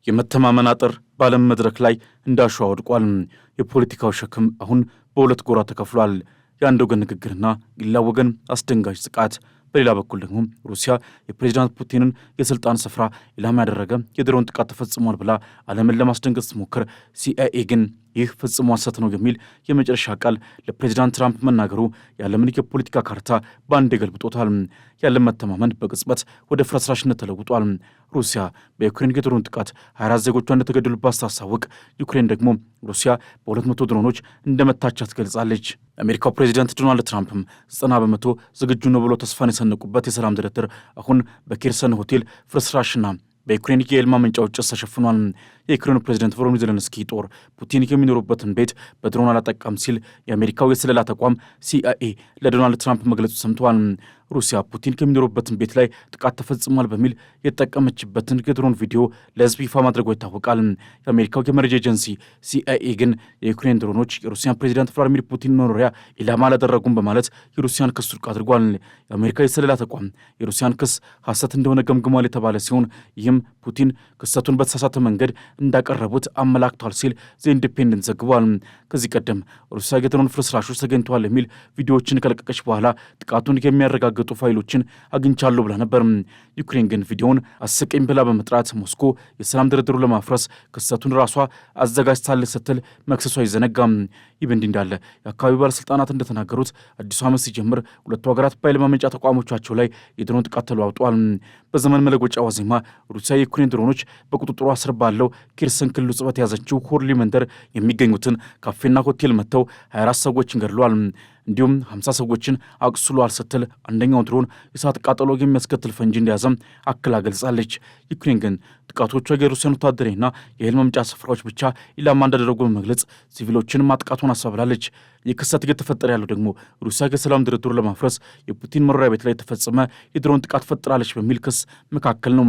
የመተማመን አጥር በዓለም መድረክ ላይ እንዳሸዋ ወድቋል። የፖለቲካው ሸክም አሁን በሁለት ጎራ ተከፍሏል። የአንድ ወገን ንግግርና ሌላ ወገን አስደንጋጭ ጥቃት። በሌላ በኩል ደግሞ ሩሲያ የፕሬዚዳንት ፑቲንን የስልጣን ስፍራ ኢላማ ያደረገ የድሮን ጥቃት ተፈጽሟል ብላ ዓለምን ለማስደንገጥ ስትሞክር፣ ሲአይኤ ግን ይህ ፍጽሞ ሐሰት ነው የሚል የመጨረሻ ቃል ለፕሬዚዳንት ትራምፕ መናገሩ የዓለምን የፖለቲካ ካርታ በአንድ ገልብጦታል። የዓለም መተማመን በቅጽበት ወደ ፍርስራሽነት ተለውጧል። ሩሲያ በዩክሬን የድሮን ጥቃት 24 ዜጎቿ እንደተገደሉባት ስታስታውቅ፣ ዩክሬን ደግሞ ሩሲያ በ200 ድሮኖች እንደመታቻት ገልጻለች። የአሜሪካው ፕሬዚዳንት ዶናልድ ትራምፕም 90 በመቶ ዝግጁ ነው ብሎ ተስፋን የሰነቁበት የሰላም ድርድር አሁን በኬርሰን ሆቴል ፍርስራሽና በዩክሬን የኃይል ማመንጫዎች ጭስ ተሸፍኗል። የዩክሬኑ ፕሬዚደንት ቮሎዲሚር ዜሌንስኪ ጦር ፑቲን የሚኖሩበትን ቤት በድሮን አላጠቃም ሲል የአሜሪካው የስለላ ተቋም ሲአይኤ ለዶናልድ ትራምፕ መግለጹ ሰምተዋል። ሩሲያ ፑቲን ከሚኖሩበትን ቤት ላይ ጥቃት ተፈጽሟል በሚል የተጠቀመችበትን የድሮን ቪዲዮ ለሕዝብ ይፋ ማድረጉ ይታወቃል። የአሜሪካው የመረጃ ኤጀንሲ ሲአይኤ ግን የዩክሬን ድሮኖች የሩሲያን ፕሬዚዳንት ቭላዲሚር ፑቲን መኖሪያ ኢላማ አላደረጉም በማለት የሩሲያን ክስ ውድቅ አድርጓል። የአሜሪካ የስለላ ተቋም የሩሲያን ክስ ሐሰት እንደሆነ ገምግሟል የተባለ ሲሆን ይህም ፑቲን ክስተቱን በተሳሳተ መንገድ እንዳቀረቡት አመላክቷል ሲል ዘ ኢንዲፔንደንት ዘግቧል። ከዚህ ቀደም ሩሲያ የድሮን ፍርስራሾች ተገኝተዋል የሚል ቪዲዮዎችን ከለቀቀች በኋላ ጥቃቱን የሚያረጋግጡ ፋይሎችን አግኝቻለሁ ብላ ነበር። ዩክሬን ግን ቪዲዮውን አስቂኝ ብላ በመጥራት ሞስኮ የሰላም ድርድሩ ለማፍረስ ክስተቱን ራሷ አዘጋጅታለች ስትል መክሰሷ አይዘነጋም። ይህ በእንዲህ እንዳለ የአካባቢው ባለሥልጣናት እንደተናገሩት አዲሱ ዓመት ሲጀምር ሁለቱ ሀገራት በኃይል ማመንጫ ተቋሞቻቸው ላይ የድሮን ጥቃት ተለዋውጧል። በዘመን መለወጫ ዋዜማ ሩሲያ የዩክሬን ድሮኖች በቁጥጥሯ ስር ባለው ኬርሰን ክልል ውስጥ በተያዘችው ሆርሊ መንደር የሚገኙትን ካፌና ሆቴል መጥተው 24 ሰዎችን ገድለዋል። እንዲሁም 50 ሰዎችን አቁስሏል ስትል አንደኛው ድሮን የእሳት ቃጠሎ የሚያስከትል ፈንጂ እንደያዘም አክላ ገልጻለች። ዩክሬን ግን ጥቃቶቿ የሩሲያን ወታደራዊና የኃይል ማመንጫ ስፍራዎች ብቻ ኢላማ እንዳደረጉ በመግለጽ ሲቪሎችን ማጥቃቱን አሳብላለች። ይህ ክስተት እየተፈጠረ ያለው ደግሞ ሩሲያ የሰላም ድርድሩ ለማፍረስ የፑቲን መኖሪያ ቤት ላይ የተፈጸመ የድሮን ጥቃት ፈጥራለች በሚል ክስ መካከል ነው።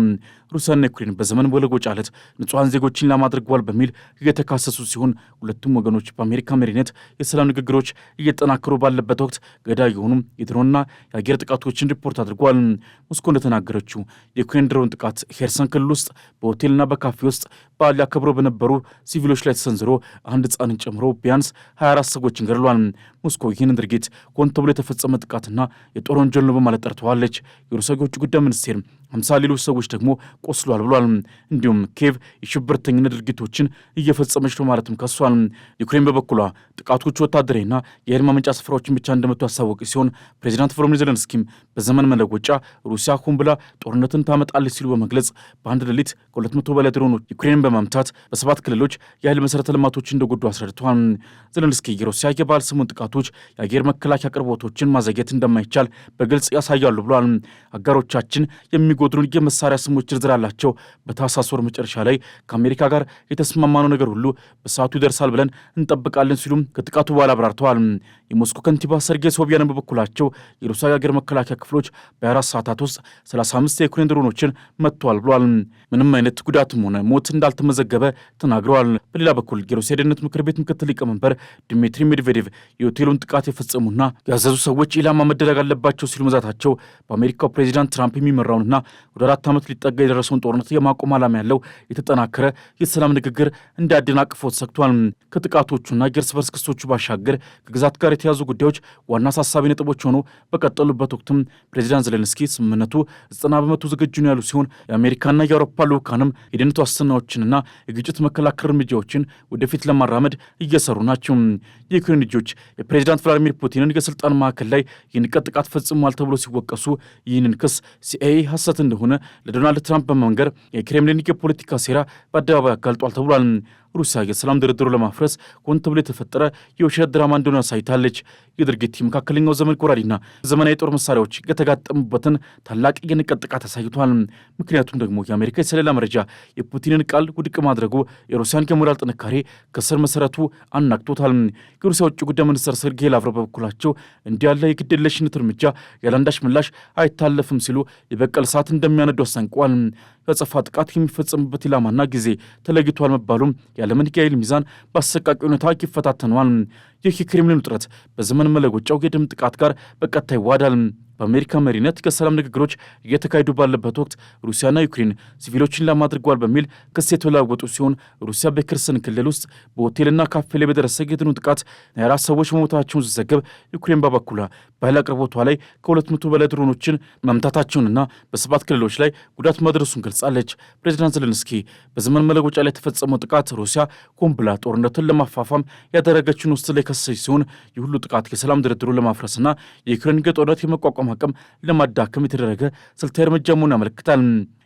ሩሲያና ዩክሬን በዘመን መለወጫ ዕለት ንጹሐን ዜጎችን ኢላማ አድርገዋል በሚል እየተካሰሱ ሲሆን ሁለቱም ወገኖች በአሜሪካ መሪነት የሰላም ንግግሮች እየጠናከሩ ባለበት ወቅት ገዳይ የሆኑ የድሮንና የአየር ጥቃቶችን ሪፖርት አድርጓል። ሞስኮ እንደተናገረችው የዩክሬን ድሮን ጥቃት ሄርሰን ክልል ውስጥ በሆቴልና በካፌ ውስጥ በዓል ያከብሩ በነበሩ ሲቪሎች ላይ ተሰንዝሮ አንድ ሕፃንን ጨምሮ ቢያንስ 24 ሰዎችን ገድሏል። ሞስኮ ይህንን ድርጊት ሆን ተብሎ የተፈጸመ ጥቃትና የጦር ወንጀል ነው በማለት ጠርተዋለች። የሩሲያ የውጭ ጉዳይ ሚኒስቴር 50 ሌሎች ሰዎች ደግሞ ቆስሏል ብሏል። እንዲሁም ኬቭ የሽብርተኝነት ድርጊቶችን እየፈጸመች ነው ማለትም ከሷል። ዩክሬን በበኩሏ ጥቃቶቹ ወታደራዊና የኃይል ማመንጫ ስፍራዎችን ብቻ እንደመቱ ያሳወቀ ሲሆን ፕሬዚዳንት ቮሎዲሚር ዜሌንስኪም በዘመን መለወጫ ሩሲያ ሆን ብላ ጦርነትን ታመጣለች ሲሉ በመግለጽ በአንድ ሌሊት ከ200 በላይ ድሮኖች ዩክሬንን በማምታት በ7 ክልሎች የኃይል መሠረተ ልማቶች እንደጎዱ አስረድተዋል። ዜሌንስኪ የሩሲያ የበዓል ሰሞን ጥቃቶች የአየር መከላከያ አቅርቦቶችን ማዘግየት እንደማይቻል በግልጽ ያሳያሉ ብሏል። አጋሮቻችን የሚጎድሩን የመሳሪያ ስሞች ዝርዝር አላቸው። በታህሳስ ወር መጨረሻ ላይ ከአሜሪካ ጋር የተስማማነው ነገር ሁሉ በሰዓቱ ይደርሳል ብለን እንጠብቃለን ሲሉም ከጥቃቱ በኋላ አብራርተዋል። የሞስኮ ከንቲባ ሰርጌይ ሶቢያንን በበኩላቸው የሩሲያ የአገር መከላከያ ክፍሎች በ24 ሰዓታት ውስጥ 35 የዩክሬን ድሮኖችን መጥተዋል ብሏል። ምንም አይነት ጉዳትም ሆነ ሞት እንዳልተመዘገበ ተናግረዋል። በሌላ በኩል የሩሲያ የደህንነት ምክር ቤት ምክትል ሊቀመንበር ዲሚትሪ ሜድቬዴቭ የሆቴሉን ጥቃት የፈጸሙና ያዘዙ ሰዎች ኢላማ መደረግ አለባቸው ሲሉ መዛታቸው በአሜሪካው ፕሬዚዳንት ትራምፕ የሚመራውንና ወደ 4 ዓመት ሊጠጋ የደረሰውን ጦርነት የማቆም ዓላማ ያለው የተጠናከረ የሰላም ንግግር እንዲያደናቅፎት ሰግቷል። ከጥቃቶቹና የእርስ በርስ ክሶቹ ባሻገር ከግዛት ጋር የተያዙ ጉዳዮች ዋና አሳሳቢ ነጥቦች ሆነው በቀጠሉበት ወቅትም ፕሬዚዳንት ዜሌንስኪ ስምምነቱ 90 በመቶ ዝግጁ ነው ያሉ ሲሆን የአሜሪካና የአውሮፓ ልዑካንም የደህንነት ዋስትናዎችንና የግጭት መከላከል እርምጃዎችን ወደፊት ለማራመድ እየሰሩ ናቸው። የዩክሬን ልጆች የፕሬዚዳንት ቭላዲሚር ፑቲንን የስልጣን ማዕከል ላይ የንቀት ጥቃት ፈጽሟል ተብሎ ሲወቀሱ ይህንን ክስ ሲአይኤ ሐሰት እንደሆነ ለዶናልድ ትራምፕ በመንገር የክሬምሊን የፖለቲካ ሴራ በአደባባይ አጋልጧል ተብሏል። ሩሲያ የሰላም ድርድሩ ለማፍረስ ሆን ተብሎ የተፈጠረ የውሸት ድራማ እንደሆነ አሳይታለች። የድርጊት የመካከለኛው ዘመን ጎራዴና ዘመናዊ የጦር መሳሪያዎች የተጋጠሙበትን ታላቅ የንቀት ጥቃት አሳይቷል። ምክንያቱም ደግሞ የአሜሪካ የሰለላ መረጃ የፑቲንን ቃል ውድቅ ማድረጉ የሩሲያን የሞራል ጥንካሬ ከስር መሰረቱ አናግቶታል። የሩሲያ ውጭ ጉዳይ ሚኒስትር ሰርጌይ ላቭሮቭ በበኩላቸው እንዲህ ያለ የግድየለሽነት እርምጃ ያለአንዳች ምላሽ አይታለፍም ሲሉ የበቀል እሳት እንደሚያነዱ አስጠንቅቀዋል። የአጸፋ ጥቃት የሚፈጸምበት ኢላማና ጊዜ ተለይቷል መባሉም የዓለምን የኃይል ሚዛን በአሰቃቂ ሁኔታ ይፈታተነዋል። ይህ የክሬምሊን ውጥረት በዘመን መለወጫው የድሮን ጥቃት ጋር በቀጥታ ይዋሃዳል። በአሜሪካ መሪነት ከሰላም ንግግሮች እየተካሄዱ ባለበት ወቅት ሩሲያና ዩክሬን ሲቪሎችን ለማድርጓል በሚል ክስ የተለዋወጡ ሲሆን ሩሲያ በክርስን ክልል ውስጥ በሆቴልና ካፌ ላይ በደረሰ የድሮን ጥቃት 24 ሰዎች መሞታቸውን ስትዘግብ፣ ዩክሬን በበኩሏ በኃይል አቅርቦቷ ላይ ከ200 በላይ ድሮኖችን መምታታቸውንና በ7 ክልሎች ላይ ጉዳት ማድረሱን ገልጻለች። ፕሬዚዳንት ዘለንስኪ በዘመን መለወጫ ላይ የተፈጸመው ጥቃት ሩሲያ ሆን ብላ ጦርነትን ለማፋፋም ያደረገችውን ውስጥ ላይ ከሰሰች ሲሆን ይህ ሁሉ ጥቃት የሰላም ድርድሩን ለማፍረስና የዩክሬን ጦርነት የመቋቋም አቅም ለማዳከም የተደረገ ስልታዊ እርምጃ መሆኑን ያመለክታል።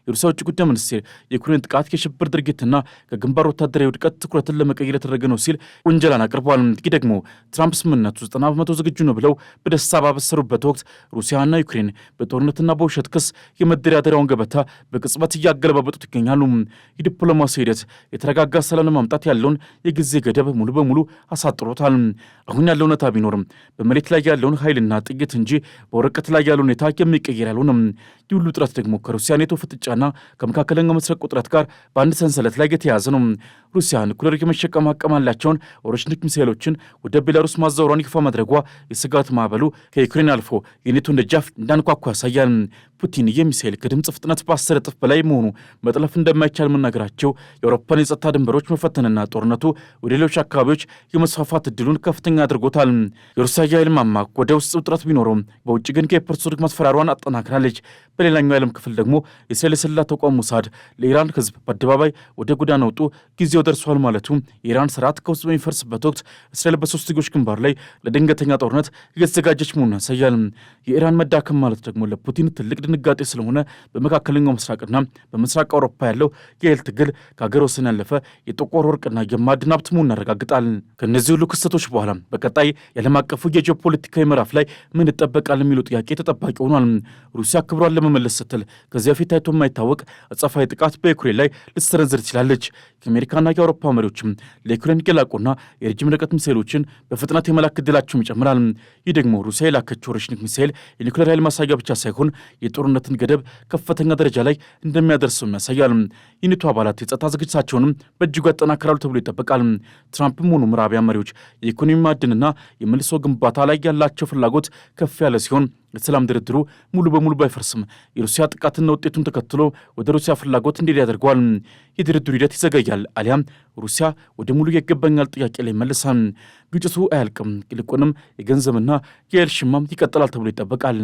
የሩሲያ ውጭ ጉዳይ ሚኒስቴር የዩክሬን ጥቃት የሽብር ድርጊትና ከግንባር ወታደራዊ ውድቀት ትኩረትን ለመቀየር የተደረገ ነው ሲል ውንጀላን አቅርቧል። ይህ ደግሞ ትራምፕ ስምምነቱ 90% ዝግጁ ነው ብለው በደስታ ባበሰሩበት ወቅት ሩሲያና ዩክሬን በጦርነትና በውሸት ክስ የመደራደሪያውን ገበታ በቅጽበት እያገለባበጡት ይገኛሉ። የዲፕሎማሲ ሂደት የተረጋጋ ሰላም ለማምጣት ያለውን የጊዜ ገደብ ሙሉ በሙሉ አሳጥሮታል። አሁን ያለው እውነታ ቢኖርም በመሬት ላይ ያለውን ኃይልና ጥይት እንጂ በወረቀት ላይ ያለው ሁኔታ የሚቀየር ያልሆነም። ይህ ሁሉ ጥረት ደግሞ ከሩሲያ ኔቶ ፍጥጫና ከመካከለኛው ምስራቅ ውጥረት ጋር በአንድ ሰንሰለት ላይ የተያያዘ ነው። ሩሲያ ኒኩሌር የመሸከም አቅም ያላቸውን ኦሬሽኒክ ሚሳይሎችን ወደ ቤላሩስ ማዛወሯን ይፋ ማድረጓ የስጋት ማዕበሉ ከዩክሬን አልፎ የኔቶን ደጃፍ እንዳንኳኳ ያሳያል። ፑቲን የሚሳይል ከድምፅ ፍጥነት በ10 እጥፍ በላይ መሆኑ መጥለፍ እንደማይቻል መናገራቸው የአውሮፓን የጸጥታ ድንበሮች መፈተንና ጦርነቱ ወደ ሌሎች አካባቢዎች የመስፋፋት እድሉን ከፍተኛ አድርጎታል። የሩሲያ የኃይል ማማ ወደ ውስጥ ውጥረት ቢኖረውም በውጭ ግን ከሂፐርሶኒክ ማስፈራሯን አጠናክራለች። በሌላኛው የዓለም ክፍል ደግሞ የእስራኤል የስለላ ተቋም ሞሳድ ለኢራን ሕዝብ በአደባባይ ወደ ጎዳና ወጡ ጊዜው ደርሷል ማለቱ የኢራን ስርዓት ከውስጥ በሚፈርስበት ወቅት እስራኤል በሶስትዮሽ ግንባር ላይ ለድንገተኛ ጦርነት እየተዘጋጀች መሆኑን ያሳያል። የኢራን መዳከም ማለት ደግሞ ለፑቲን ትልቅ ድንጋጤ ስለሆነ በመካከለኛው ምስራቅና በምስራቅ አውሮፓ ያለው የኃይል ትግል ከሀገር ወሰን ያለፈ የጥቁር ወርቅና የማዕድን ሀብት መሆኑን ያረጋግጣል። ከእነዚህ ሁሉ ክስተቶች በኋላ በቀጣይ የዓለም አቀፉ የጂኦፖለቲካዊ ምዕራፍ ላይ ምን ይጠበቃል የሚለው ጥያቄ ተጠባቂ ሆኗል። ሩሲያ ክብሯን ለመመለስ ስትል ከዚያ ፊት ታይቶ የማይታወቅ አጸፋዊ ጥቃት በዩክሬን ላይ ልትሰነዝር ትችላለች። የአሜሪካና የአውሮፓ መሪዎችም ለዩክሬን የላቁና የረጅም ርቀት ሚሳይሎችን በፍጥነት የመላክ ዕድላቸውም ይጨምራል። ይህ ደግሞ ሩሲያ የላከችው ኦሬሽኒክ ሚሳይል የኒውክሌር ኃይል ማሳያ ብቻ ሳይሆን የጦርነትን ገደብ ከፍተኛ ደረጃ ላይ እንደሚያደርሰውም ያሳያል። የኔቶ አባላት የጸጥታ ዝግጅታቸውንም በእጅጉ ያጠናክራሉ ተብሎ ይጠበቃል። ትራምፕም ሆኑ ምዕራባውያን መሪዎች የኢኮኖሚ ማዕድንና የመልሶ ግንባታ ላይ ያላቸው ፍላጎት ከፍ ያለ ሲሆን የሰላም ድርድሩ ሙሉ በሙሉ ባይፈርስም የሩሲያ ጥቃትና ውጤቱን ተከትሎ ወደ ሩሲያ ፍላጎት እንዲሄድ ያደርገዋል። የድርድሩ ሂደት ይዘገያል፣ አሊያም ሩሲያ ወደ ሙሉ ይገባኛል ጥያቄ ላይ መልሳል። ግጭቱ አያልቅም፣ ይልቁንም የገንዘብና የኃይል ሽማም ይቀጥላል ተብሎ ይጠበቃል።